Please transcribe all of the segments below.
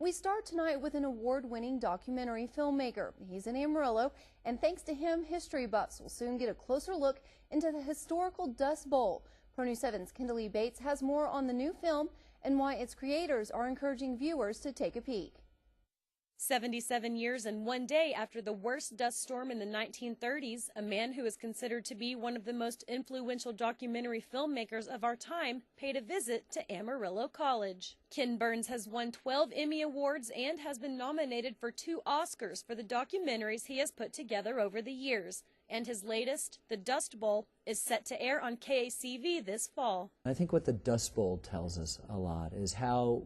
We start tonight with an award-winning documentary filmmaker. He's in Amarillo, and thanks to him, history buffs will soon get a closer look into the historical Dust Bowl. Pro News 7's Kimberly Bates has more on the new film and why its creators are encouraging viewers to take a peek. 77 years and 1 day after the worst dust storm in the 1930s, a man who is considered to be one of the most influential documentary filmmakers of our time paid a visit to Amarillo College. Ken Burns has won 12 Emmy Awards and has been nominated for 2 Oscars for the documentaries he has put together over the years. And his latest, The Dust Bowl, is set to air on KACV this fall. I think what the Dust Bowl tells us a lot is how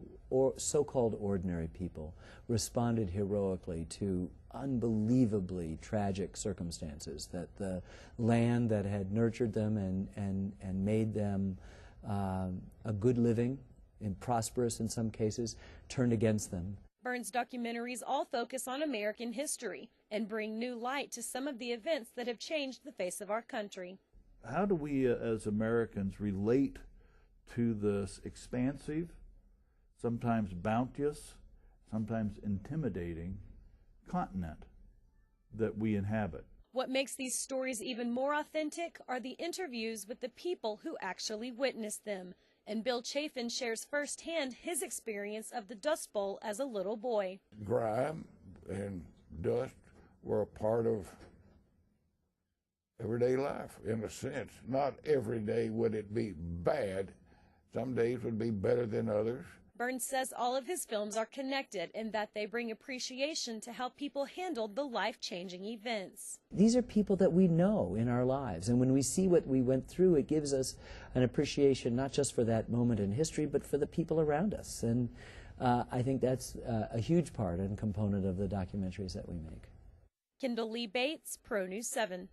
so-called ordinary people responded heroically to unbelievably tragic circumstances, that the land that had nurtured them and made them a good living, and prosperous in some cases, turned against them. Burns' documentaries all focus on American history and bring new light to some of the events that have changed the face of our country. How do we as Americans relate to this expansive, sometimes bounteous, sometimes intimidating continent that we inhabit? What makes these stories even more authentic are the interviews with the people who actually witnessed them. And Bill Chafin shares firsthand his experience of the Dust Bowl as a little boy. Grime and dust were a part of everyday life, in a sense. Not every day would it be bad. Some days would be better than others. Burns says all of his films are connected and that they bring appreciation to how people handled the life-changing events. These are people that we know in our lives, and when we see what we went through, it gives us an appreciation not just for that moment in history, but for the people around us. And I think that's a huge part and component of the documentaries that we make. Kimberly Bates, Pro News 7.